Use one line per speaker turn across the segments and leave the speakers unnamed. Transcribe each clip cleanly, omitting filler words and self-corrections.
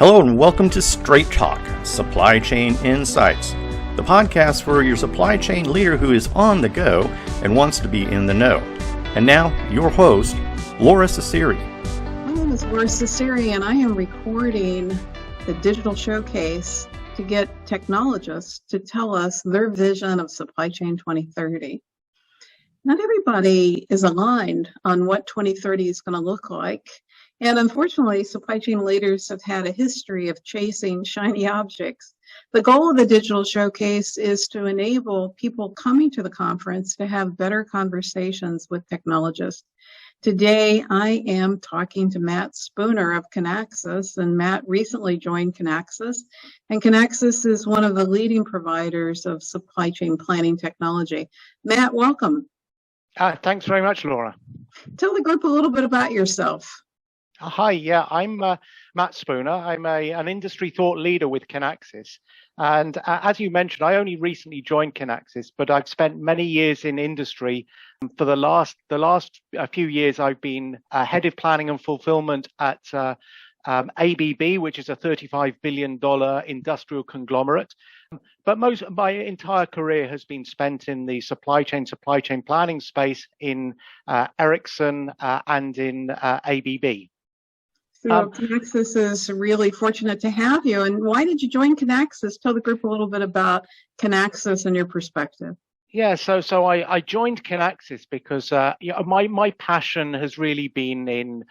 Hello and welcome to Straight Talk, Supply Chain Insights, the podcast for your supply chain leader who is on the go and wants to be in the know. And now, your host, Laura Ciceri.
My name is Laura Ciceri, and I am recording the digital showcase to get technologists to tell us their vision of Supply Chain 2030. Not everybody is aligned on what 2030 is going to look like. And unfortunately, supply chain leaders have had a history of chasing shiny objects. The goal of the digital showcase is to enable people coming to the conference to have better conversations with technologists. Today, I am talking to Matt Spooner of Kinaxis, and Matt recently joined Kinaxis. And Kinaxis is one of the leading providers of supply chain planning technology. Matt, welcome.
Thanks very much, Laura.
Tell the group a little bit about yourself.
Hi, I'm Matt Spooner. I'm an industry thought leader with Kinaxis. And as you mentioned, I only recently joined Kinaxis, but I've spent many years in industry. For the last few years, I've been head of planning and fulfillment at ABB, which is a $35 billion industrial conglomerate. But most of my entire career has been spent in the supply chain planning space in Ericsson and in ABB.
So Kinaxis is really fortunate to have you. And why did you join Kinaxis? Tell the group a little bit about Kinaxis and your perspective.
Yeah, so I joined Kinaxis because my passion has really been in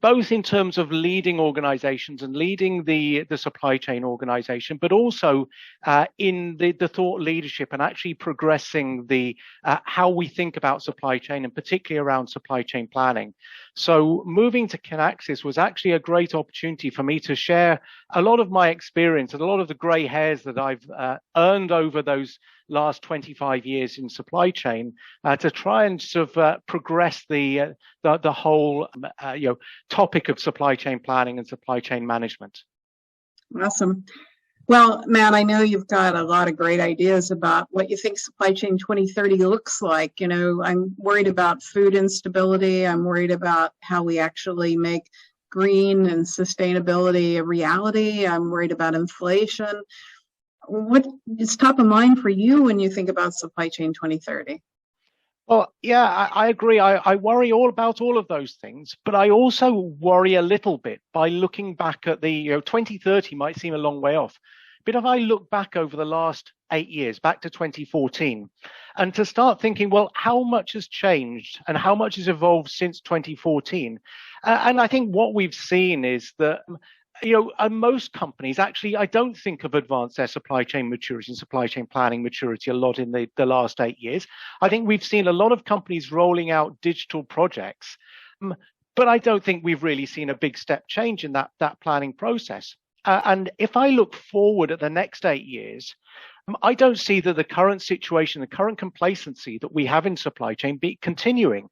both in terms of leading organizations and leading the supply chain organization, but also in the thought leadership and actually progressing the how we think about supply chain, and particularly around supply chain planning. So moving to Kinaxis was actually a great opportunity for me to share a lot of my experience and a lot of the gray hairs that I've earned over those last 25 years in supply chain to try and sort of progress the whole topic of supply chain planning and supply chain management.
Awesome. Well, Matt, I know you've got a lot of great ideas about what you think Supply Chain 2030 looks like. You know, I'm worried about food instability. I'm worried about how we actually make green and sustainability a reality. I'm worried about inflation. What is top of mind for you when you think about Supply Chain 2030?
Well, yeah, I agree. I worry all about all of those things, but I also worry a little bit by looking back at the 2030 might seem a long way off. But if I look back over the last 8 years, back to 2014, and to start thinking, well, how much has changed and how much has evolved since 2014? And I think what we've seen is that most companies actually, I don't think have advanced their supply chain maturity and supply chain planning maturity a lot in the last 8 years. I think we've seen a lot of companies rolling out digital projects, but I don't think we've really seen a big step change in that planning process. And if I look forward at the next 8 years, I don't see that the current situation, the current complacency that we have in supply chain be continuing.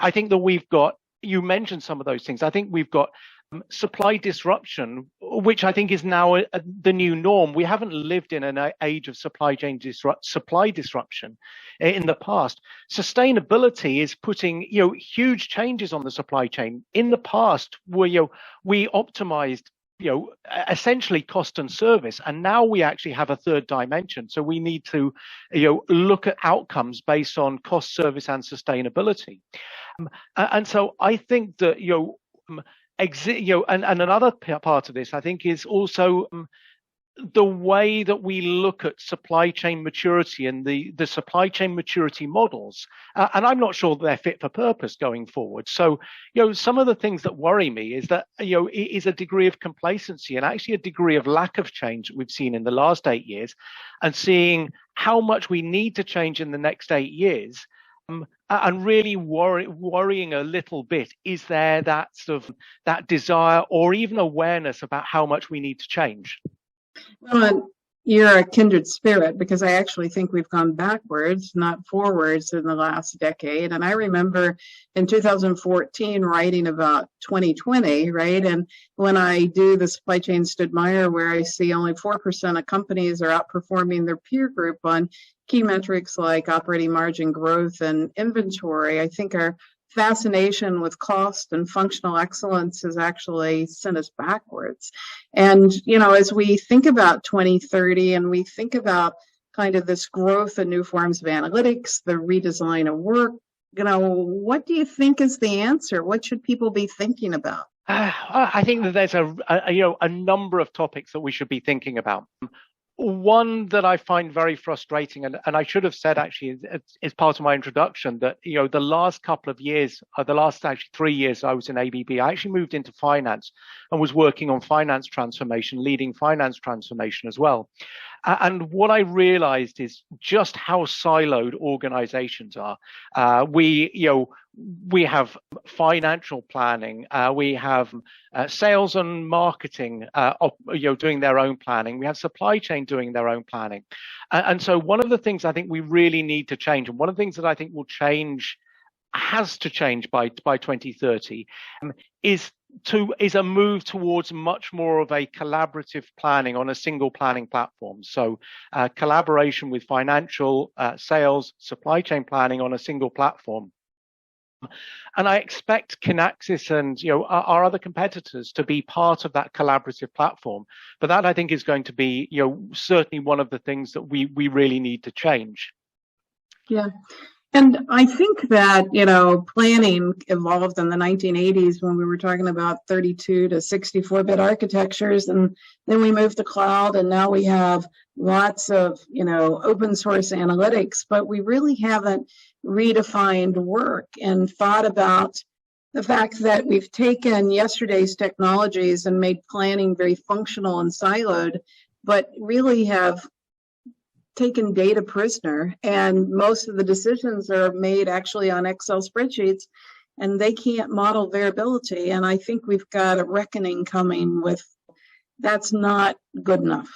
I think that you mentioned some of those things. I think we've got supply disruption, which I think is now the new norm. We haven't lived in an age of supply chain supply disruption in the past. Sustainability is putting huge changes on the supply chain. In the past, we optimized essentially cost and service, and now we actually have a third dimension. So we need to look at outcomes based on cost, service, and sustainability. And so I think that and another part of this, I think, is also the way that we look at supply chain maturity and the supply chain maturity models. And I'm not sure they're fit for purpose going forward. So, some of the things that worry me is that, it is a degree of complacency and actually a degree of lack of change that we've seen in the last 8 years, and seeing how much we need to change in the next 8 years. And really worrying a little bit, is there that desire or even awareness about how much we need to change?
Well, you're a kindred spirit, because I actually think we've gone backwards, not forwards, in the last decade. And I remember in 2014 writing about 2020, right? And when I do the Supply Chain Stoudemire, where I see only 4% of companies are outperforming their peer group on key metrics like operating margin growth and inventory, I think our fascination with cost and functional excellence has actually sent us backwards. And, as we think about 2030 and we think about kind of this growth in new forms of analytics, the redesign of work, what do you think is the answer? What should people be thinking about?
I think that there's a number of topics that we should be thinking about. One that I find very frustrating, and I should have said actually as part of my introduction, that the last couple of years, the last actually 3 years I was in ABB, I actually moved into finance and was working on finance transformation, leading finance transformation as well. And what I realized is just how siloed organizations are. We have financial planning, we have sales and marketing, doing their own planning. We have supply chain doing their own planning. And so one of the things I think we really need to change, and one of the things that I think has to change by 2030, is a move towards much more of a collaborative planning on a single planning platform. So collaboration with financial, sales, supply chain planning on a single platform. And I expect Kinaxis and our other competitors to be part of that collaborative platform. But that I think is going to be certainly one of the things that we really need to change.
Yeah. And I think that, planning evolved in the 1980s when we were talking about 32 to 64-bit architectures. And then we moved to cloud, and now we have lots of, open source analytics, but we really haven't redefined work and thought about the fact that we've taken yesterday's technologies and made planning very functional and siloed, but really have taken data prisoner, and most of the decisions are made actually on Excel spreadsheets, and they can't model variability. And I think we've got a reckoning coming with that's not good enough.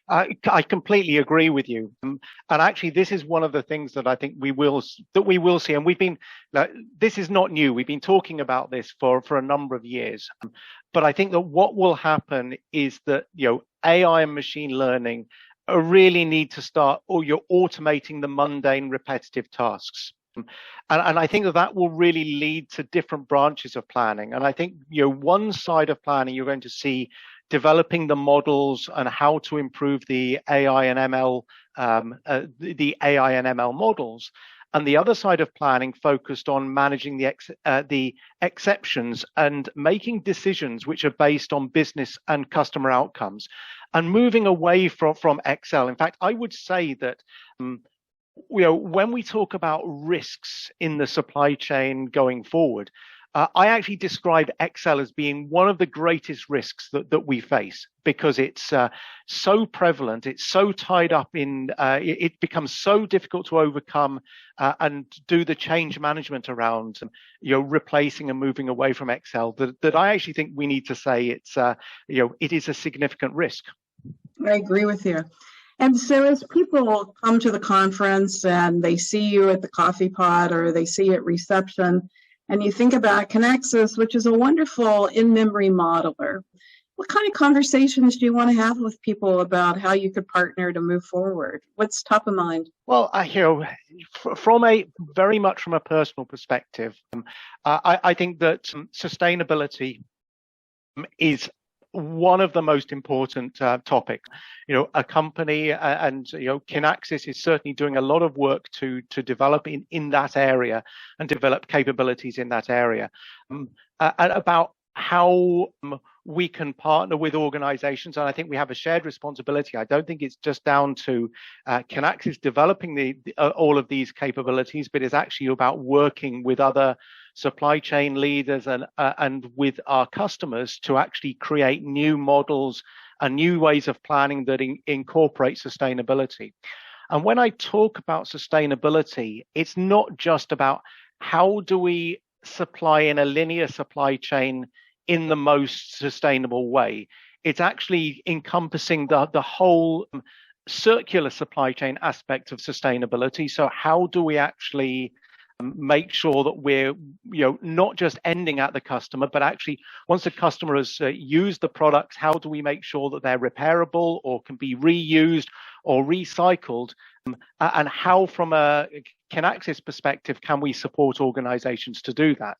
I completely agree with you, and actually, this is one of the things that I think we will see. And this is not new. We've been talking about this for a number of years. But I think that what will happen is that AI and machine learning really need to start, or you're automating the mundane, repetitive tasks. And I think that will really lead to different branches of planning. And I think one side of planning, you're going to see developing the models and how to improve the AI and ML, models. And the other side of planning focused on managing the exceptions and making decisions which are based on business and customer outcomes, and moving away from Excel. In fact, I would say that when we talk about risks in the supply chain going forward, I actually describe Excel as being one of the greatest risks that we face, because it's so prevalent, it's so tied up in, it becomes so difficult to overcome and do the change management around, replacing and moving away from Excel, that I actually think we need to say it is a significant risk.
I agree with you. And so as people come to the conference and they see you at the coffee pot or they see you at reception, and you think about Kinaxis, which is a wonderful in-memory modeler, what kind of conversations do you want to have with people about how you could partner to move forward? What's top of mind?
Well, very much from a personal perspective, I think that sustainability is one of the most important topics. A company and Kinaxis is certainly doing a lot of work to develop in that area and develop capabilities in that area, about how we can partner with organizations. And I think we have a shared responsibility. I don't think it's just down to Kinaxis developing all of these capabilities, but it's actually about working with other supply chain leaders and with our customers to actually create new models and new ways of planning that incorporate sustainability. And when I talk about sustainability, it's not just about how do we supply in a linear supply chain in the most sustainable way. It's actually encompassing the whole circular supply chain aspect of sustainability. So how do we actually make sure that we're not just ending at the customer, but actually once the customer has used the products, how do we make sure that they're repairable or can be reused or recycled, and how from a Kinaxis perspective can we support organizations to do that?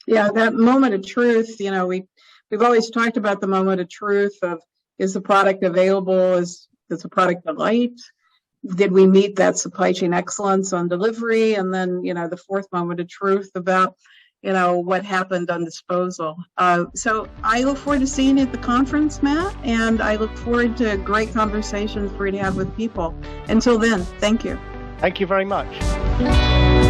Yeah, that moment of truth, we've always talked about the moment of truth of, is the product available? Is the product delight? Did we meet that supply chain excellence on delivery? And then, the fourth moment of truth about, what happened on disposal. So I look forward to seeing you at the conference, Matt, and I look forward to great conversations for you to have with people. Until then, thank you.
Thank you very much.